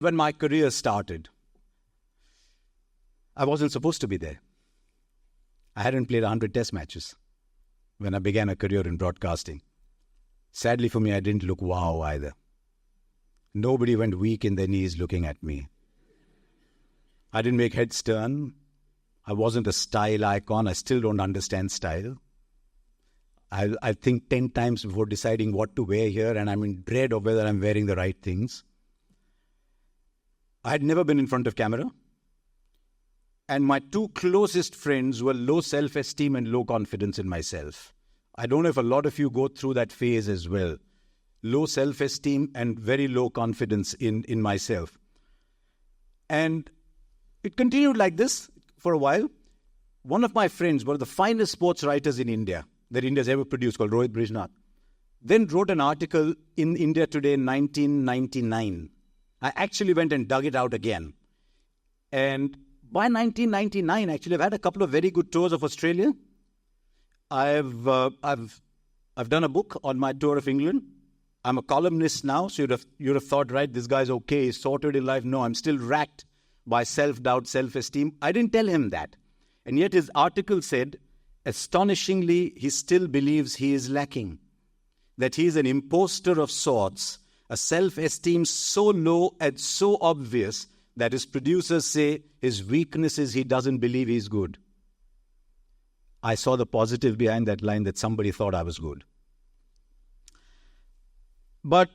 when my career started, I wasn't supposed to be there. I hadn't played 100 test matches when I began a career in broadcasting. Sadly for me, I didn't look wow either. Nobody went weak in their knees looking at me. I didn't make heads turn. I wasn't a style icon. I still don't understand style. I think 10 times before deciding what to wear here, and I'm in dread of whether I'm wearing the right things. I had never been in front of camera. And my two closest friends were low self-esteem and low confidence in myself. I don't know if a lot of you go through that phase as well. Low self-esteem and very low confidence in myself. And it continued like this for a while. One of my friends, one of the finest sports writers in India, that India's ever produced, called Rohit Brijnath, then wrote an article in India Today in 1999. I actually went and dug it out again. And by 1999, actually, I've had a couple of very good tours of Australia. I've done a book on my tour of England. I'm a columnist now, so you'd have thought, right, this guy's okay, he's sorted in life. No, I'm still racked by self-doubt, self-esteem. I didn't tell him that. And yet his article said, astonishingly, he still believes he is lacking, that he is an imposter of sorts, a self-esteem so low and so obvious that his producers say his weakness is he doesn't believe he's good. I saw the positive behind that line, that somebody thought I was good. But,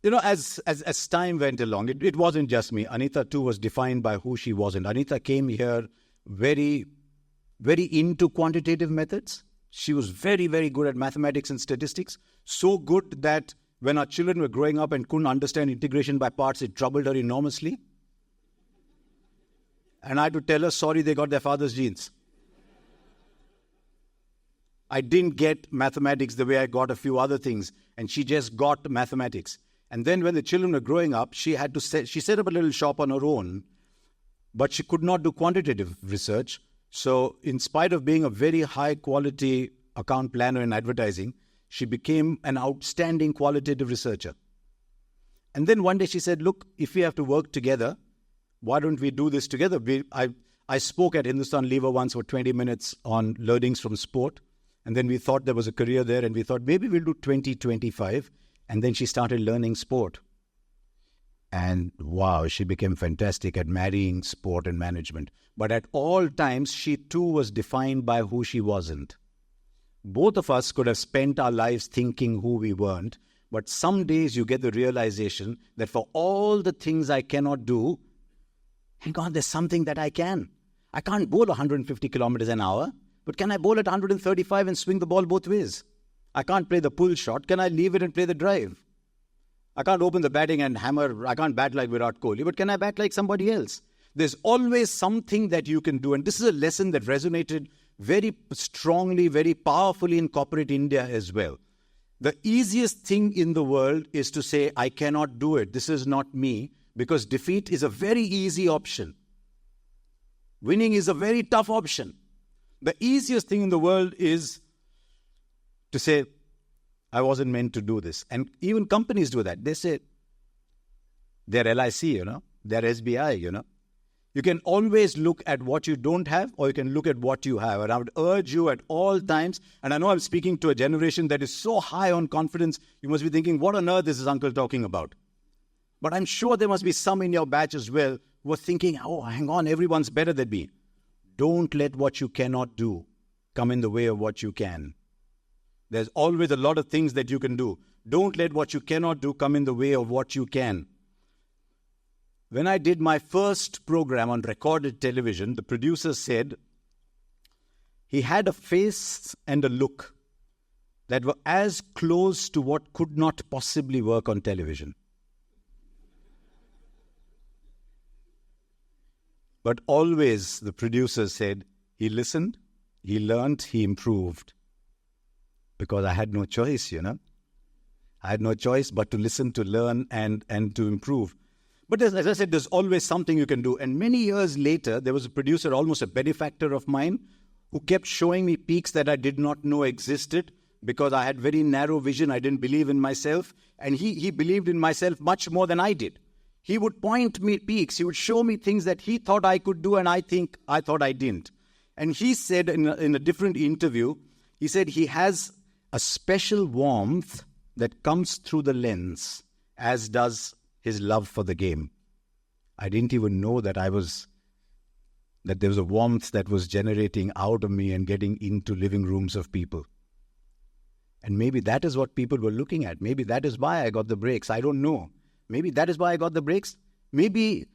you know, as time went along, it wasn't just me. Anita too was defined by who she wasn't. Anita came here very, very into quantitative methods. She was very, very good at mathematics and statistics. So good that when our children were growing up and couldn't understand integration by parts, it troubled her enormously. And I had to tell her, sorry, they got their father's genes. I didn't get mathematics the way I got a few other things, and she just got mathematics. And then when the children were growing up, she set up a little shop on her own, but she could not do quantitative research. So in spite of being a very high quality account planner in advertising, she became an outstanding qualitative researcher. And then one day she said, look, if we have to work together, why don't we do this together? I spoke at Hindustan Lever once for 20 minutes on learnings from sport. And then we thought there was a career there, and we thought maybe we'll do 20-25. And then she started learning sport. And wow, she became fantastic at marrying sport and management. But at all times, she too was defined by who she wasn't. Both of us could have spent our lives thinking who we weren't. But some days you get the realization that for all the things I cannot do, hang on, there's something that I can. I can't bowl 150 kilometers an hour. But can I bowl at 135 and swing the ball both ways? I can't play the pull shot. Can I leave it and play the drive? I can't open the batting and hammer. I can't bat like Virat Kohli, but can I bat like somebody else? There's always something that you can do. And this is a lesson that resonated very strongly, very powerfully in corporate India as well. The easiest thing in the world is to say, I cannot do it. This is not me, because defeat is a very easy option. Winning is a very tough option. The easiest thing in the world is to say, I wasn't meant to do this. And even companies do that. They say, they're LIC, they're SBI, You can always look at what you don't have, or you can look at what you have. And I would urge you at all times, and I know I'm speaking to a generation that is so high on confidence, you must be thinking, what on earth is this uncle talking about? But I'm sure there must be some in your batch as well who are thinking, oh, hang on, everyone's better than me. Don't let what you cannot do come in the way of what you can. There's always a lot of things that you can do. Don't let what you cannot do come in the way of what you can. When I did my first program on recorded television, the producer said he had a face and a look that were as close to what could not possibly work on television. But always, the producer said, he listened, he learned, he improved. Because I had no choice, I had no choice but to listen, to learn, and to improve. But as I said, there's always something you can do. And many years later, there was a producer, almost a benefactor of mine, who kept showing me peaks that I did not know existed because I had very narrow vision. I didn't believe in myself. And he believed in myself much more than I did. He would point me peaks. He would show me things that he thought I could do and I thought I didn't. And he said in a different interview, he said he has a special warmth that comes through the lens, as does his love for the game. I didn't even know that there was a warmth that was generating out of me and getting into living rooms of people. And maybe that is what people were looking at. Maybe that is why I got the breaks. I don't know. Maybe that is why I got the breaks. Maybe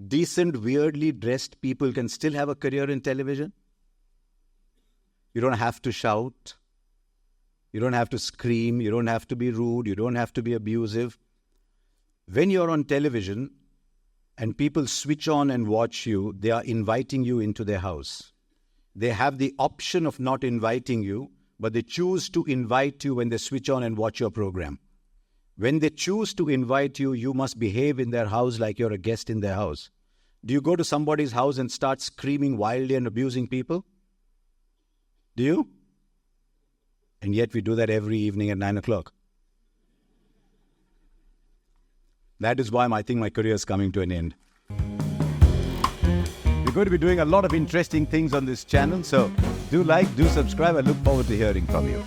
decent, weirdly dressed people can still have a career in television. You don't have to shout. You don't have to scream. You don't have to be rude. You don't have to be abusive. When you're on television and people switch on and watch you, they are inviting you into their house. They have the option of not inviting you, but they choose to invite you when they switch on and watch your program. When they choose to invite you, you must behave in their house like you're a guest in their house. Do you go to somebody's house and start screaming wildly and abusing people? Do you? And yet we do that every evening at 9 o'clock. That is why I think my career is coming to an end. We're going to be doing a lot of interesting things on this channel, so do like, do subscribe. I look forward to hearing from you.